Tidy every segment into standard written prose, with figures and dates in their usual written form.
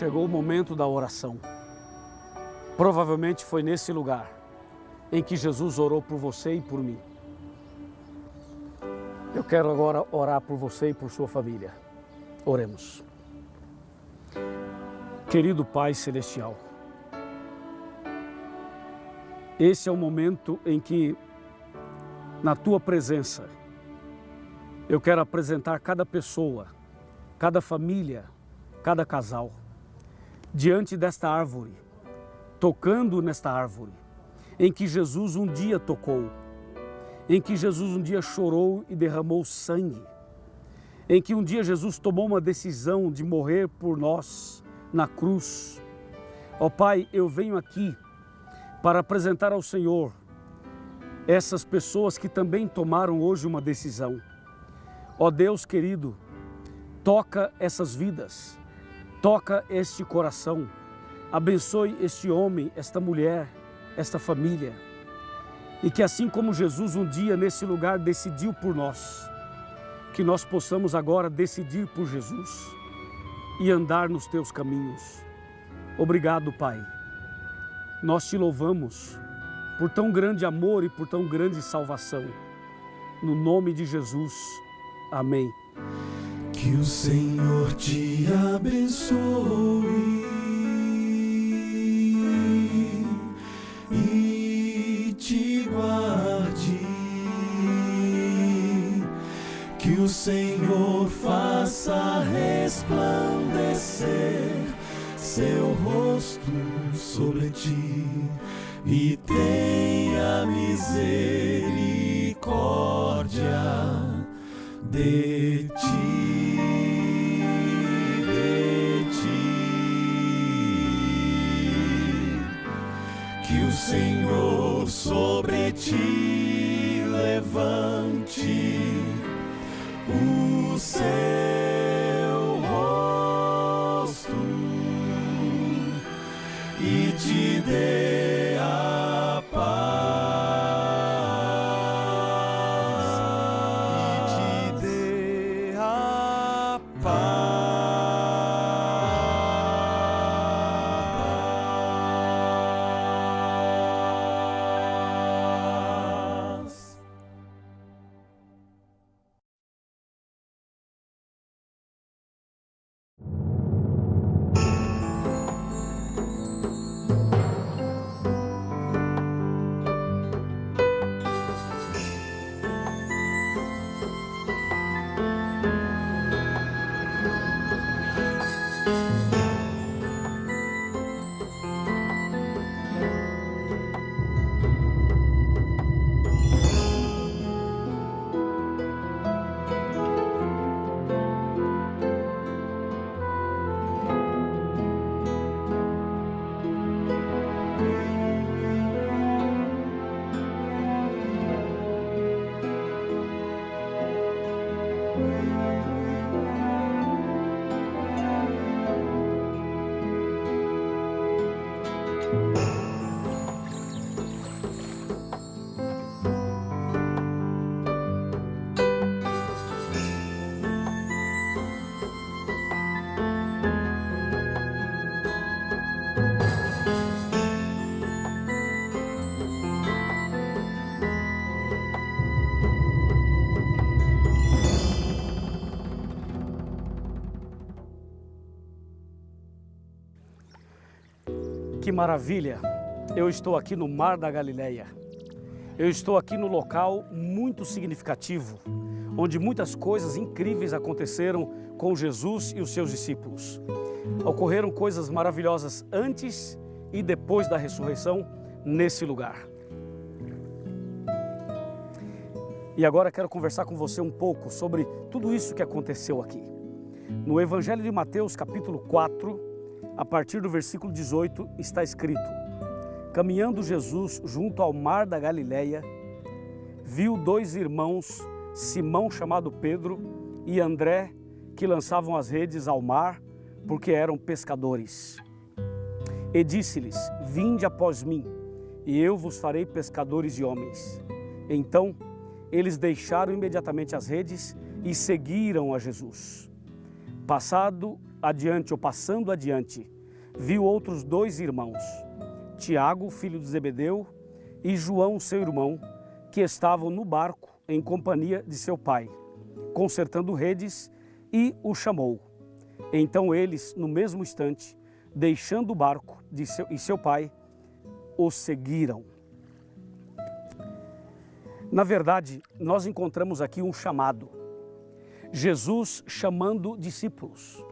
chegou o momento da oração. Provavelmente foi nesse lugar em que Jesus orou por você e por mim. Eu quero agora orar por você e por sua família. Oremos. Querido Pai Celestial, esse é o momento em que, na Tua presença, eu quero apresentar cada pessoa, cada família, cada casal, diante desta árvore, tocando nesta árvore, em que Jesus um dia tocou, em que Jesus um dia chorou e derramou sangue, em que um dia Jesus tomou uma decisão de morrer por nós na cruz. Ó Pai, eu venho aqui para apresentar ao Senhor essas pessoas que também tomaram hoje uma decisão. Ó Deus querido, toca essas vidas, toca este coração, abençoe este homem, esta mulher, esta família. E que assim como Jesus um dia nesse lugar decidiu por nós, que nós possamos agora decidir por Jesus e andar nos Teus caminhos. Obrigado, Pai. Nós Te louvamos por tão grande amor e por tão grande salvação. No nome de Jesus. Amém. Que o Senhor te abençoe e te guarde. Que o Senhor faça resplandecer seu rosto sobre ti e tenha misericórdia de ti, de ti. Que o Senhor sobre ti levante o seu rosto e te dê a paz, e te dê a paz. Que maravilha! Eu estou aqui no Mar da Galileia. Eu estou aqui no local muito significativo, onde muitas coisas incríveis aconteceram com Jesus e os seus discípulos. Ocorreram coisas maravilhosas antes e depois da ressurreição nesse lugar. E agora quero conversar com você um pouco sobre tudo isso que aconteceu aqui. No Evangelho de Mateus, capítulo 4, a partir do versículo 18, está escrito: caminhando Jesus junto ao mar da Galileia, viu dois irmãos, Simão chamado Pedro e André, que lançavam as redes ao mar, porque eram pescadores. E disse-lhes: vinde após mim, e eu vos farei pescadores de homens. Então, eles deixaram imediatamente as redes e seguiram a Jesus. Passando adiante, viu outros 2 irmãos, Tiago, filho de Zebedeu, e João, seu irmão, que estavam no barco em companhia de seu pai, consertando redes, e o chamou. Então eles, no mesmo instante, deixando o barco e seu pai, o seguiram. Na verdade, nós encontramos aqui um chamado. Jesus chamando discípulos.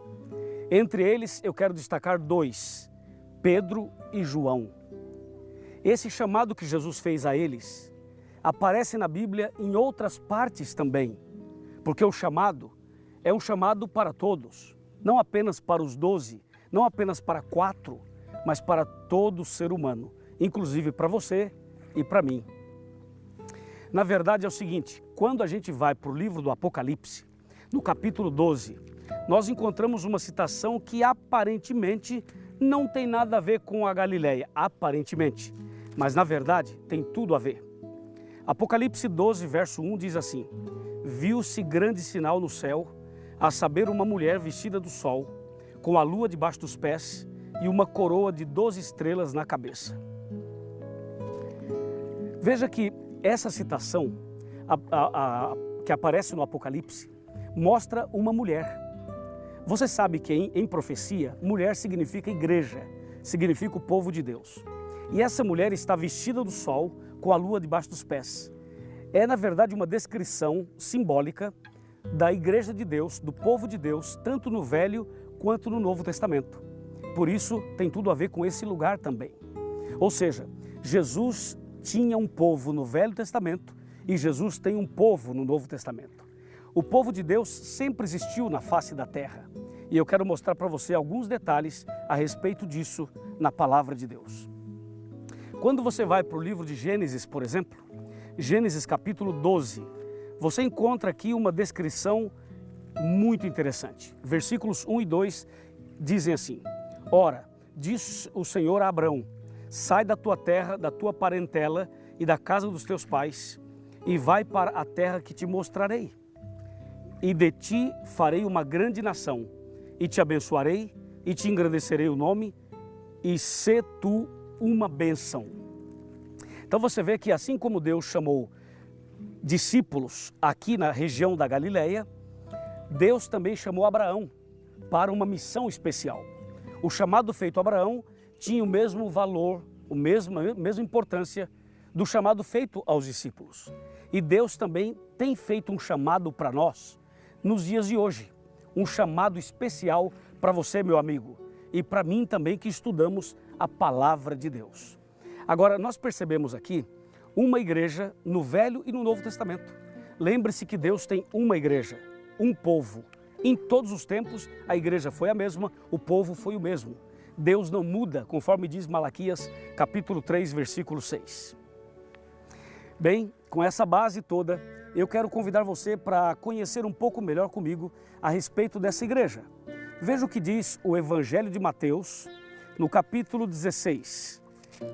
Entre eles, eu quero destacar 2, Pedro e João. Esse chamado que Jesus fez a eles aparece na Bíblia em outras partes também, porque o chamado é um chamado para todos, não apenas para os 12, não apenas para 4, mas para todo ser humano, inclusive para você e para mim. Na verdade é o seguinte, quando a gente vai para o livro do Apocalipse, no capítulo 12, nós encontramos uma citação que aparentemente não tem nada a ver com a Galileia, aparentemente, mas na verdade tem tudo a ver. Apocalipse 12, verso 1 diz assim: viu-se grande sinal no céu, a saber, uma mulher vestida do sol, com a lua debaixo dos pés e uma coroa de 12 estrelas na cabeça. Veja que essa citação que aparece no Apocalipse mostra uma mulher. Você sabe que em profecia, mulher significa igreja, significa o povo de Deus. E essa mulher está vestida do sol, com a lua debaixo dos pés. É, na verdade, uma descrição simbólica da igreja de Deus, do povo de Deus, tanto no Velho quanto no Novo Testamento. Por isso, tem tudo a ver com esse lugar também. Ou seja, Jesus tinha um povo no Velho Testamento e Jesus tem um povo no Novo Testamento. O povo de Deus sempre existiu na face da terra. E eu quero mostrar para você alguns detalhes a respeito disso na palavra de Deus. Quando você vai para o livro de Gênesis, por exemplo, Gênesis capítulo 12, você encontra aqui uma descrição muito interessante. Versículos 1 e 2 dizem assim: ora, disse o Senhor a Abrão, sai da tua terra, da tua parentela e da casa dos teus pais, e vai para a terra que te mostrarei. E de ti farei uma grande nação, e te abençoarei, e te engrandecerei o nome, e sê tu uma bênção. Então você vê que assim como Deus chamou discípulos aqui na região da Galileia, Deus também chamou Abraão para uma missão especial. O chamado feito a Abraão tinha o mesmo valor, a mesma importância do chamado feito aos discípulos. E Deus também tem feito um chamado para nós nos dias de hoje. Um chamado especial para você, meu amigo, e para mim também, que estudamos a palavra de Deus. Agora, nós percebemos aqui uma igreja no Velho e no Novo Testamento. Lembre-se que Deus tem uma igreja, um povo. Em todos os tempos, a igreja foi a mesma, o povo foi o mesmo. Deus não muda, conforme diz Malaquias, capítulo 3, versículo 6. Bem, com essa base toda, eu quero convidar você para conhecer um pouco melhor comigo a respeito dessa igreja. Veja o que diz o Evangelho de Mateus, no capítulo 16.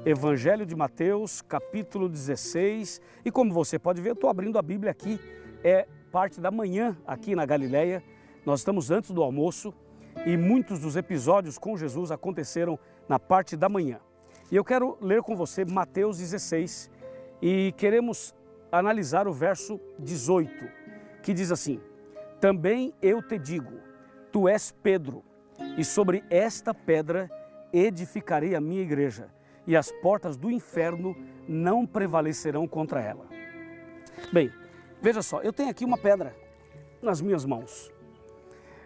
Evangelho de Mateus, capítulo 16. E como você pode ver, eu estou abrindo a Bíblia aqui, é parte da manhã aqui na Galileia. Nós estamos antes do almoço e muitos dos episódios com Jesus aconteceram na parte da manhã. E eu quero ler com você Mateus 16 e queremos analisar o verso 18, que diz assim: também eu te digo, tu és Pedro, e sobre esta pedra edificarei a minha igreja, e as portas do inferno não prevalecerão contra ela. Bem, veja só, eu tenho aqui uma pedra nas minhas mãos,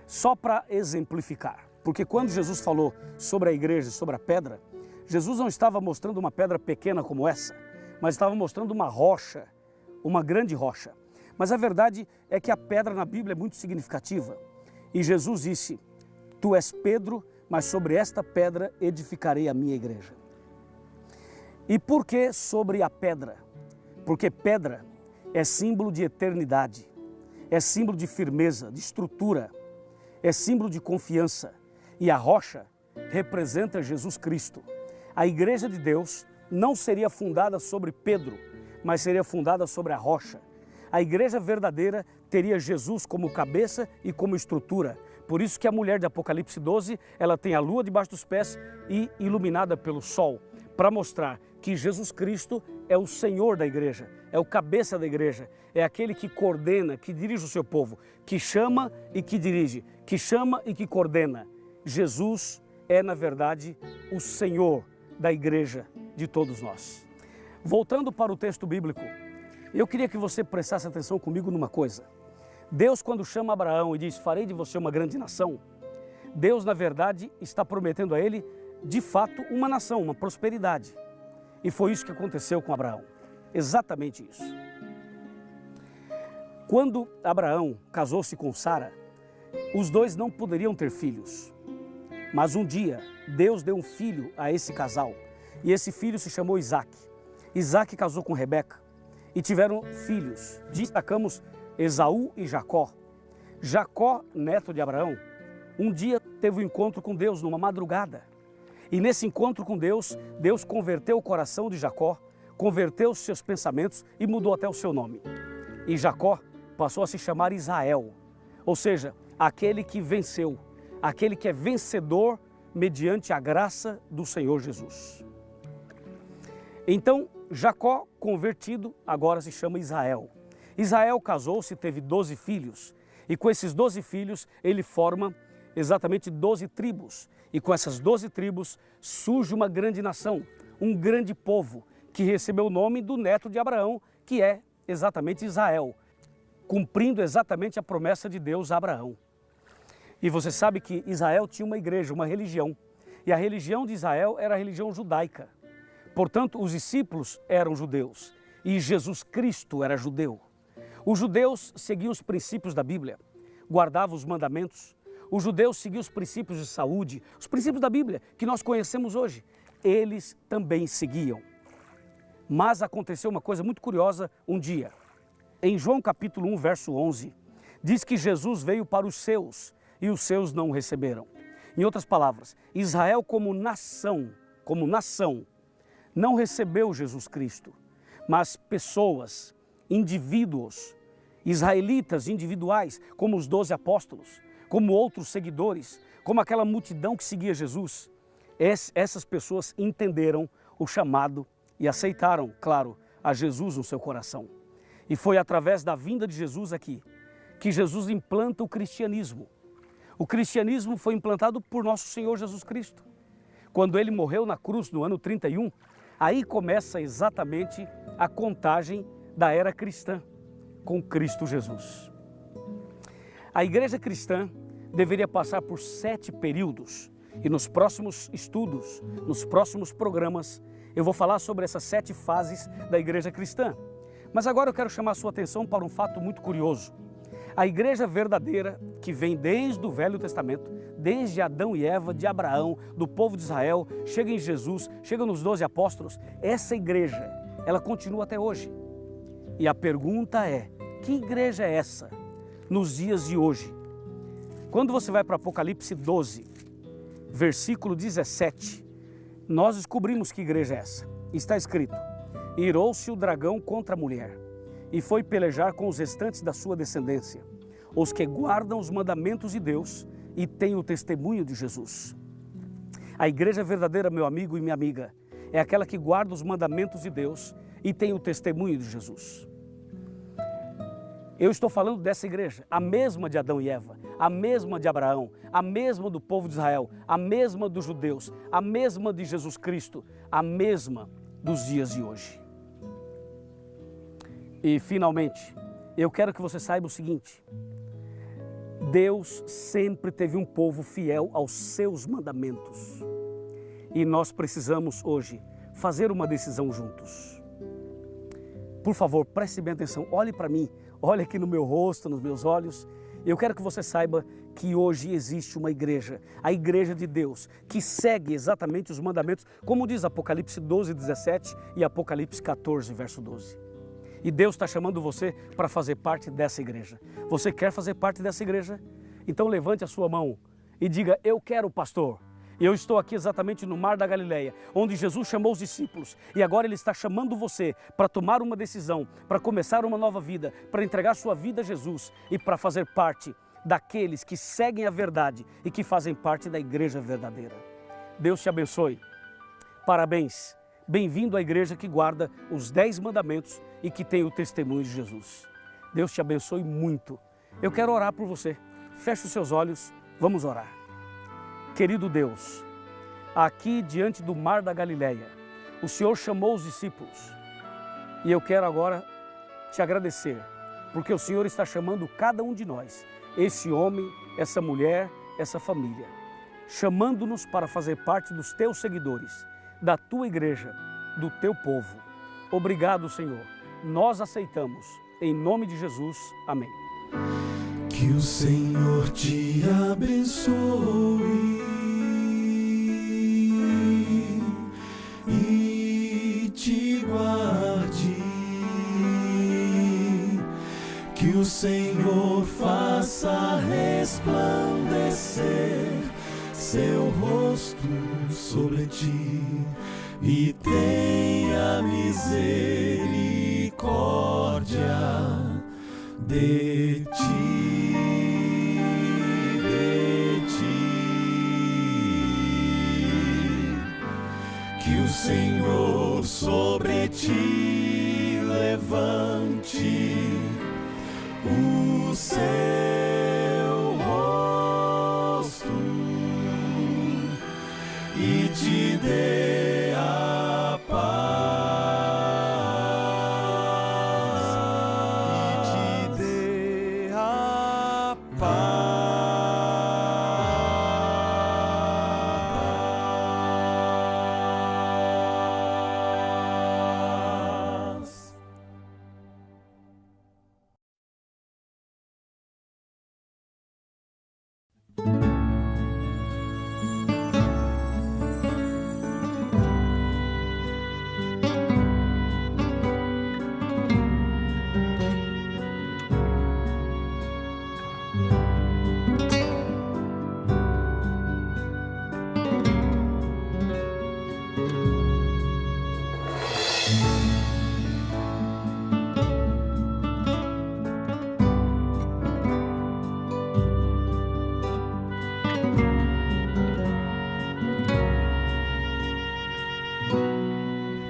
só para exemplificar, porque quando Jesus falou sobre a igreja, sobre a pedra, Jesus não estava mostrando uma pedra pequena como essa, mas estava mostrando uma rocha, uma grande rocha. Mas a verdade é que a pedra na Bíblia é muito significativa. E Jesus disse, tu és Pedro, mas sobre esta pedra edificarei a minha igreja. E por que sobre a pedra? Porque pedra é símbolo de eternidade, é símbolo de firmeza, de estrutura, é símbolo de confiança. E a rocha representa Jesus Cristo. A igreja de Deus não seria fundada sobre Pedro, mas seria fundada sobre a rocha. A igreja verdadeira teria Jesus como cabeça e como estrutura, Por isso que a mulher de Apocalipse 12, ela tem a lua debaixo dos pés e iluminada pelo sol, para mostrar que Jesus Cristo é o Senhor da igreja, é o cabeça da igreja, é aquele que coordena, que dirige o seu povo, que chama e que dirige, que chama e que coordena. Jesus é, na verdade, o Senhor da igreja de todos nós. Voltando para o texto bíblico, eu queria que você prestasse atenção comigo numa coisa. Deus, quando chama Abraão e diz, farei de você uma grande nação, Deus, na verdade, está prometendo a ele, de fato, uma nação, uma prosperidade. E foi isso que aconteceu com Abraão. Exatamente isso. Quando Abraão casou-se com Sara, os dois não poderiam ter filhos. Mas um dia, Deus deu um filho a esse casal. E esse filho se chamou Isaac. Isaac casou com Rebeca e tiveram filhos. Destacamos Esaú e Jacó. Jacó, neto de Abraão, um dia teve um encontro com Deus numa madrugada. E nesse encontro com Deus, Deus converteu o coração de Jacó, converteu os seus pensamentos e mudou até o seu nome. E Jacó passou a se chamar Israel, ou seja, aquele que venceu, aquele que é vencedor mediante a graça do Senhor Jesus. Então, Jacó, convertido, agora se chama Israel. Israel casou-se, teve 12 filhos, e com esses 12 filhos ele forma exatamente 12 tribos. E com essas 12 tribos surge uma grande nação, um grande povo, que recebeu o nome do neto de Abraão, que é exatamente Israel, cumprindo exatamente a promessa de Deus a Abraão. E você sabe que Israel tinha uma igreja, uma religião, e a religião de Israel era a religião judaica. Portanto, os discípulos eram judeus e Jesus Cristo era judeu. Os judeus seguiam os princípios da Bíblia, guardavam os mandamentos. Os judeus seguiam os princípios de saúde, os princípios da Bíblia que nós conhecemos hoje. Eles também seguiam. Mas aconteceu uma coisa muito curiosa um dia. Em João capítulo 1, verso 11, diz que Jesus veio para os seus e os seus não o receberam. Em outras palavras, Israel como nação, não recebeu Jesus Cristo, mas pessoas, indivíduos, israelitas individuais, como os 12 apóstolos, como outros seguidores, como aquela multidão que seguia Jesus, essas pessoas entenderam o chamado e aceitaram, claro, a Jesus no seu coração. E foi através da vinda de Jesus aqui que Jesus implanta o cristianismo. O cristianismo foi implantado por nosso Senhor Jesus Cristo. Quando ele morreu na cruz no ano 31, aí começa exatamente a contagem da era cristã, com Cristo Jesus. A igreja cristã deveria passar por 7 períodos e nos próximos estudos, nos próximos programas, eu vou falar sobre essas 7 fases da igreja cristã. Mas agora eu quero chamar a sua atenção para um fato muito curioso. A igreja verdadeira, que vem desde o Velho Testamento, desde Adão e Eva, de Abraão, do povo de Israel, chega em Jesus, chega nos 12 apóstolos, essa igreja, ela continua até hoje. E a pergunta é, que igreja é essa nos dias de hoje? Quando você vai para Apocalipse 12, versículo 17, nós descobrimos que igreja é essa. Está escrito, irou-se o dragão contra a mulher e foi pelejar com os restantes da sua descendência, os que guardam os mandamentos de Deus e têm o testemunho de Jesus. A igreja verdadeira, meu amigo e minha amiga, é aquela que guarda os mandamentos de Deus e tem o testemunho de Jesus. Eu estou falando dessa igreja, a mesma de Adão e Eva, a mesma de Abraão, a mesma do povo de Israel, a mesma dos judeus, a mesma de Jesus Cristo, a mesma dos dias de hoje. E finalmente, eu quero que você saiba o seguinte, Deus sempre teve um povo fiel aos seus mandamentos. E nós precisamos hoje fazer uma decisão juntos. Por favor, preste bem atenção, olhe para mim, olhe aqui no meu rosto, nos meus olhos. Eu quero que você saiba que hoje existe uma igreja, a igreja de Deus, que segue exatamente os mandamentos, como diz Apocalipse 12, 17 e Apocalipse 14, verso 12. E Deus está chamando você para fazer parte dessa igreja. Você quer fazer parte dessa igreja? Então levante a sua mão e diga, eu quero, pastor. Eu estou aqui exatamente no Mar da Galileia, onde Jesus chamou os discípulos e agora Ele está chamando você para tomar uma decisão, para começar uma nova vida, para entregar sua vida a Jesus e para fazer parte daqueles que seguem a verdade e que fazem parte da igreja verdadeira. Deus te abençoe. Parabéns. Bem-vindo à igreja que guarda os 10 mandamentos e que tem o testemunho de Jesus. Deus te abençoe muito. Eu quero orar por você. Feche os seus olhos, vamos orar. Querido Deus, aqui diante do mar da Galileia, o Senhor chamou os discípulos e eu quero agora te agradecer, porque o Senhor está chamando cada um de nós, esse homem, essa mulher, essa família, chamando-nos para fazer parte dos teus seguidores, da tua igreja, do teu povo. Obrigado, Senhor. Nós aceitamos. Em nome de Jesus. Amém. Que o Senhor te abençoe e te guarde. Que o Senhor faça resplandecer seu rosto sobre ti e tenha misericórdia de ti, de ti. Que o Senhor sobre ti levante o seu rosto e te dê a paz, e te dê a paz.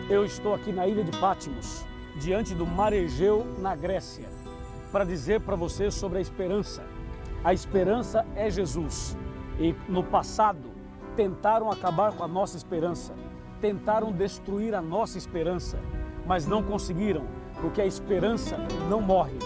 Eu estou aqui na ilha de Patmos, diante do mar Egeu, na Grécia, para dizer para você sobre a esperança. A esperança é Jesus. E no passado, tentaram acabar com a nossa esperança, tentaram destruir a nossa esperança, mas não conseguiram, porque a esperança não morre.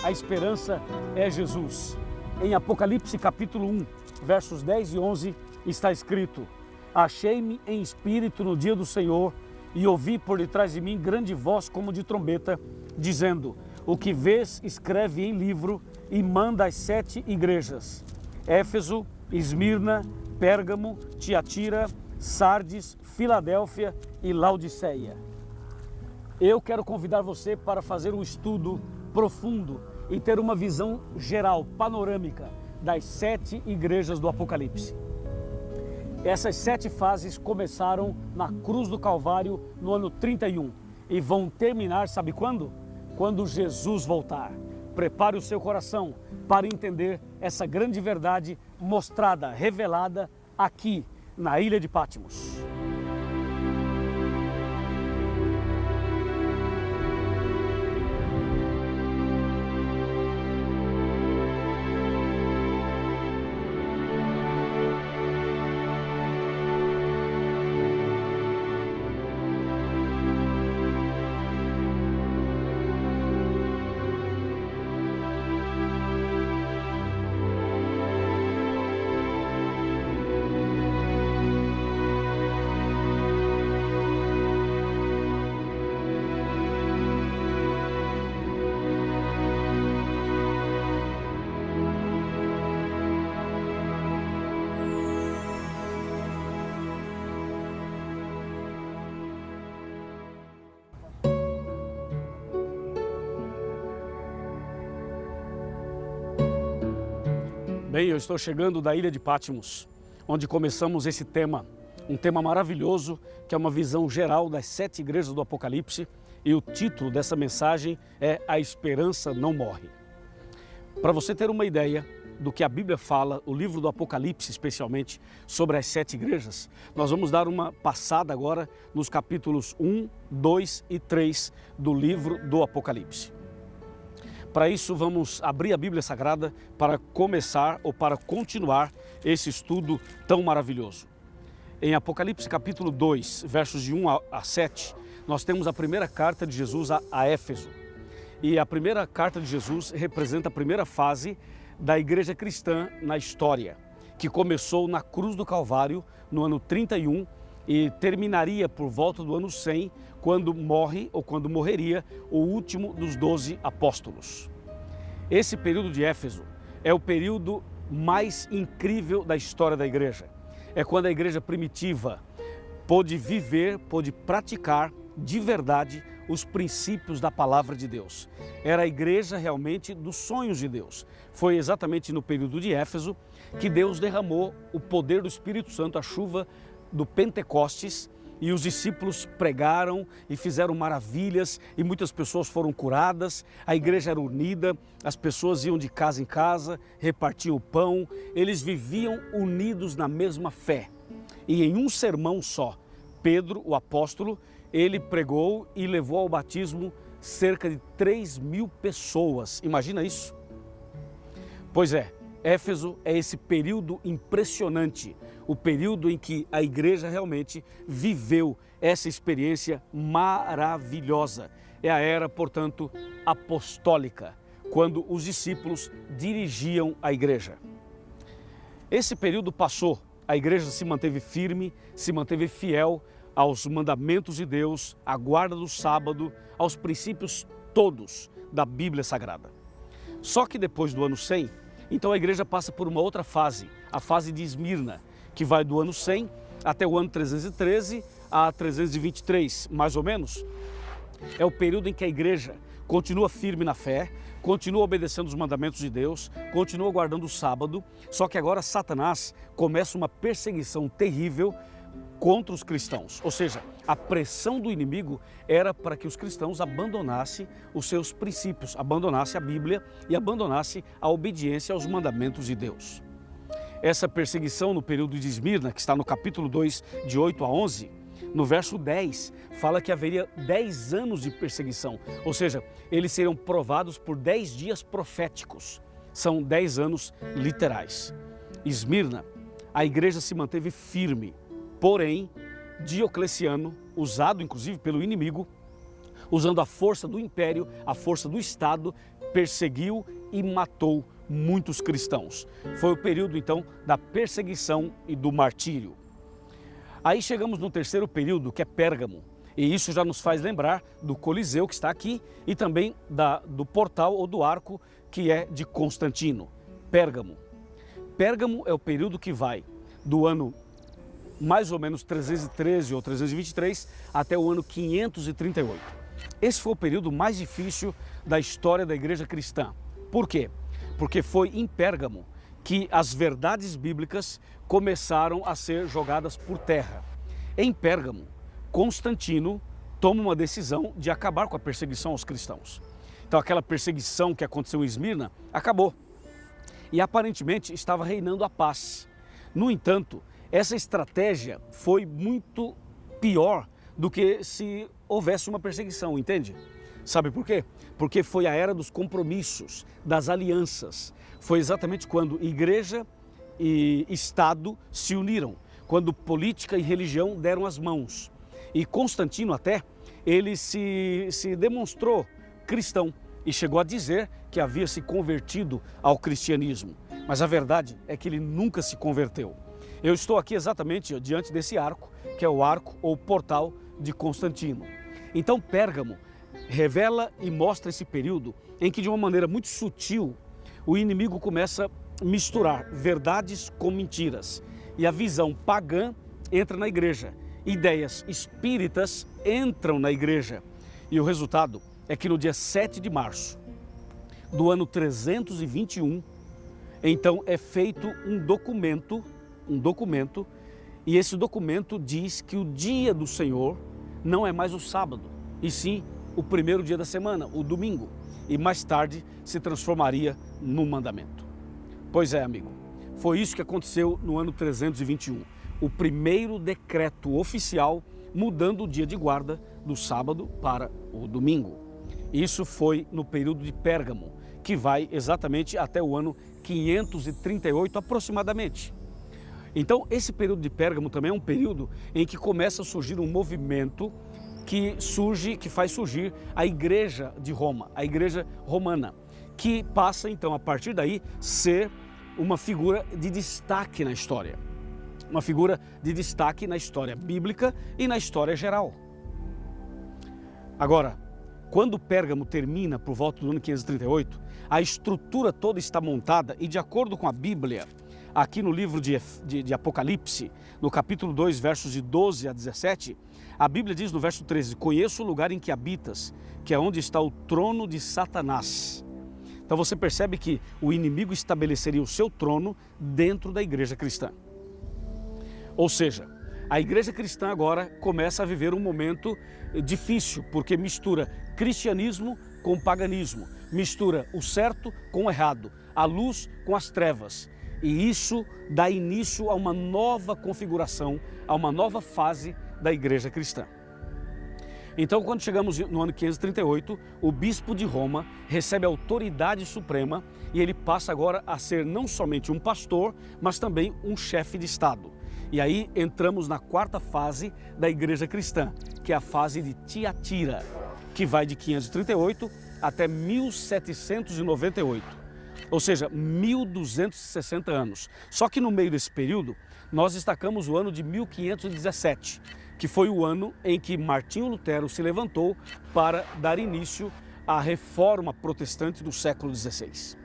A esperança é Jesus. Em Apocalipse capítulo 1, versos 10 e 11, está escrito: Achei-me em espírito no dia do Senhor e ouvi por detrás de mim grande voz como de trombeta, dizendo: O que vês, escreve em livro e manda às 7 igrejas: Éfeso, Esmirna, Pérgamo, Tiatira, Sardes, Filadélfia e Laodiceia. Eu quero convidar você para fazer um estudo profundo e ter uma visão geral, panorâmica, das 7 igrejas do Apocalipse. Essas 7 fases começaram na cruz do Calvário no ano 31 e vão terminar, sabe quando? Quando Jesus voltar. Prepare o seu coração para entender essa grande verdade mostrada, revelada aqui na ilha de Patmos. Bem, eu estou chegando da ilha de Patmos, onde começamos esse tema, um tema maravilhoso, que é uma visão geral das 7 igrejas do Apocalipse, e o título dessa mensagem é A Esperança Não Morre. Para você ter uma ideia, do que a Bíblia fala, o livro do Apocalipse especialmente, sobre as 7 igrejas, nós vamos dar uma passada agora nos capítulos 1, 2 e 3 do livro do Apocalipse. Para isso, vamos abrir a Bíblia Sagrada para começar ou para continuar esse estudo tão maravilhoso. Em Apocalipse capítulo 2, versos de 1 a 7, nós temos a primeira carta de Jesus a Éfeso. E a primeira carta de Jesus representa a primeira fase da igreja cristã na história, que começou na cruz do Calvário no ano 31 e terminaria por volta do ano 100, quando morre ou quando morreria o último dos 12 apóstolos. Esse período de Éfeso é o período mais incrível da história da igreja. É quando a igreja primitiva pôde viver, pôde praticar de verdade os princípios da palavra de Deus. Era a igreja realmente dos sonhos de Deus. Foi exatamente no período de Éfeso que Deus derramou o poder do Espírito Santo, a chuva do Pentecostes, e os discípulos pregaram e fizeram maravilhas e muitas pessoas foram curadas, a igreja era unida, as pessoas iam de casa em casa, repartiam o pão, eles viviam unidos na mesma fé. E em um sermão só, Pedro, o apóstolo, ele pregou e levou ao batismo cerca de 3.000 pessoas. Imagina isso? Pois é, Éfeso é esse período impressionante, o período em que a igreja realmente viveu essa experiência maravilhosa. É a era, portanto, apostólica, quando os discípulos dirigiam a igreja. Esse período passou, a igreja se manteve firme, se manteve fiel aos mandamentos de Deus, à guarda do sábado, aos princípios todos da Bíblia Sagrada. Só que depois do ano 100, então a igreja passa por uma outra fase, a fase de Esmirna, que vai do ano 100 até o ano 313 a 323, mais ou menos. É o período em que a igreja continua firme na fé, continua obedecendo os mandamentos de Deus, continua guardando o sábado, só que agora Satanás começa uma perseguição terrível contra os cristãos. Ou seja, a pressão do inimigo era para que os cristãos abandonassem os seus princípios, abandonassem a Bíblia e abandonassem a obediência aos mandamentos de Deus. Essa perseguição no período de Esmirna, que está no capítulo 2, de 8 a 11, no verso 10, fala que haveria 10 anos de perseguição, ou seja, eles seriam provados por 10 dias proféticos. São 10 anos literais. Esmirna, a igreja se manteve firme, porém, Diocleciano, usado inclusive pelo inimigo, usando a força do império, a força do Estado, perseguiu e matou muitos cristãos. Foi o período então da perseguição e do martírio. Aí chegamos no terceiro período, que é Pérgamo, e isso já nos faz lembrar do Coliseu, que está aqui, e também do portal ou do arco, que é de Constantino. Pérgamo. Pérgamo é o período que vai do ano mais ou menos 313 ou 323 até o ano 538. Esse foi o período mais difícil da história da igreja cristã. Por quê? Porque foi em Pérgamo que as verdades bíblicas começaram a ser jogadas por terra. Em Pérgamo, Constantino toma uma decisão de acabar com a perseguição aos cristãos. Então aquela perseguição que aconteceu em Esmirna acabou. E aparentemente estava reinando a paz. No entanto, essa estratégia foi muito pior do que se houvesse uma perseguição, entende? Sabe por quê? Porque foi a era dos compromissos, das alianças. Foi exatamente quando igreja e Estado se uniram, quando política e religião deram as mãos. E Constantino até, ele se demonstrou cristão e chegou a dizer que havia se convertido ao cristianismo. Mas a verdade é que ele nunca se converteu. Eu estou aqui exatamente diante desse arco, que é o arco ou portal de Constantino. Então Pérgamo revela e mostra esse período em que, de uma maneira muito sutil, o inimigo começa a misturar verdades com mentiras. E a visão pagã entra na igreja. Ideias espíritas entram na igreja. E o resultado é que no dia 7 de março do ano 321, então é feito um documento, e esse documento diz que o dia do Senhor não é mais o sábado, e sim o primeiro dia da semana, o domingo, e mais tarde se transformaria num mandamento. Pois é, amigo. Foi isso que aconteceu no ano 321. O primeiro decreto oficial mudando o dia de guarda do sábado para o domingo. Isso foi no período de Pérgamo, que vai exatamente até o ano 538 aproximadamente. Então, esse período de Pérgamo também é um período em que começa a surgir um movimento que faz surgir a Igreja de Roma, a Igreja Romana, que passa então a partir daí ser uma figura de destaque na história. Uma figura de destaque na história bíblica e na história geral. Agora, quando Pérgamo termina por volta do ano 538, a estrutura toda está montada e, de acordo com a Bíblia, aqui no livro de Apocalipse, no capítulo 2, versos de 12 a 17, a Bíblia diz no verso 13: conheço o lugar em que habitas, que é onde está o trono de Satanás. Então você percebe que o inimigo estabeleceria o seu trono dentro da igreja cristã. Ou seja, a igreja cristã agora começa a viver um momento difícil, porque mistura cristianismo com paganismo, mistura o certo com o errado, a luz com as trevas. E isso dá início a uma nova configuração, a uma nova fase da igreja cristã. Então, quando chegamos no ano 538, o bispo de Roma recebe a autoridade suprema e ele passa agora a ser não somente um pastor, mas também um chefe de Estado. E aí entramos na quarta fase da igreja cristã, que é a fase de Tiatira, que vai de 538 até 1798, ou seja, 1260 anos. Só que no meio desse período, nós destacamos o ano de 1517, que foi o ano em que Martinho Lutero se levantou para dar início à reforma protestante do século XVI.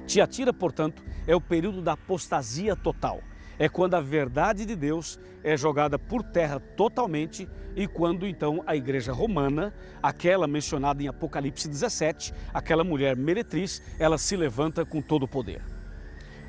Tiatira, portanto, é o período da apostasia total. É quando a verdade de Deus é jogada por terra totalmente e quando então a igreja romana, aquela mencionada em Apocalipse 17, aquela mulher meretriz, ela se levanta com todo o poder.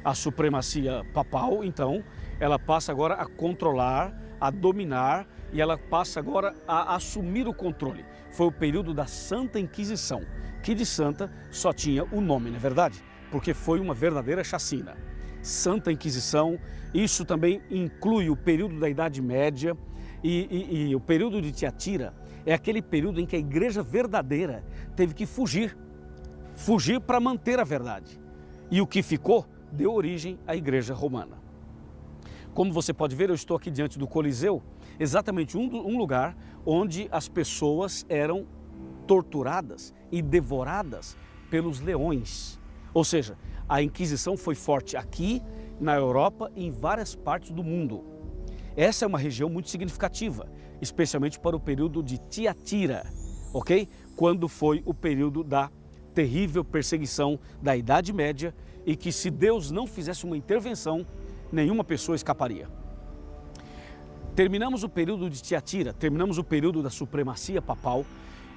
A supremacia papal, então, ela passa agora a controlar, a dominar e ela passa agora a assumir o controle. Foi o período da Santa Inquisição, que de santa só tinha o nome, não é verdade? Porque foi uma verdadeira chacina. Santa Inquisição, isso também inclui o período da Idade Média e o período de Tiatira é aquele período em que a igreja verdadeira teve que fugir para manter a verdade. E o que ficou deu origem à igreja romana. Como você pode ver, eu estou aqui diante do Coliseu, exatamente um lugar onde as pessoas eram torturadas e devoradas pelos leões. Ou seja, a Inquisição foi forte aqui na Europa e em várias partes do mundo. Essa é uma região muito significativa, especialmente para o período de Tiatira, ok? Quando foi o período da terrível perseguição da Idade Média e que, se Deus não fizesse uma intervenção, nenhuma pessoa escaparia. Terminamos o período de Tiatira, terminamos o período da supremacia papal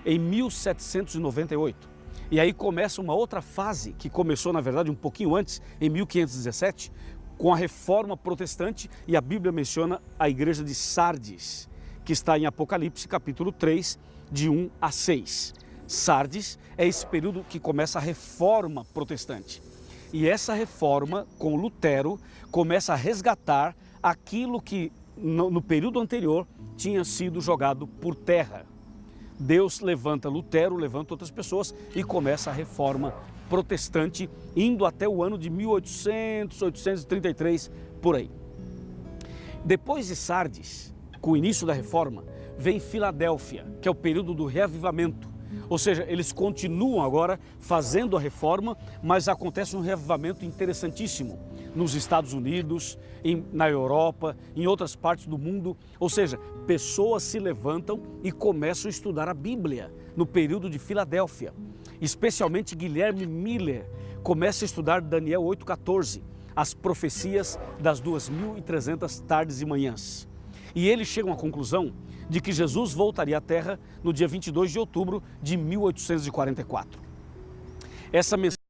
em 1798. E aí começa uma outra fase, que começou, na verdade, um pouquinho antes, em 1517, com a reforma protestante, e a Bíblia menciona a igreja de Sardes, que está em Apocalipse, capítulo 3, de 1 a 6. Sardes é esse período que começa a reforma protestante. E essa reforma, com Lutero, começa a resgatar aquilo que no período anterior tinha sido jogado por terra. Deus levanta Lutero, levanta outras pessoas e começa a reforma protestante, indo até o ano de 1800, 833, por aí. Depois de Sardes, com o início da reforma, vem Filadélfia, que é o período do reavivamento. Ou seja, eles continuam agora fazendo a reforma, mas acontece um reavivamento interessantíssimo nos Estados Unidos, na Europa, em outras partes do mundo. Ou seja, pessoas se levantam e começam a estudar a Bíblia no período de Filadélfia. Especialmente Guilherme Miller começa a estudar Daniel 8,14, as profecias das 2.300 tardes e manhãs. E eles chegam à conclusão de que Jesus voltaria à Terra no dia 22 de outubro de 1844. Essa mensagem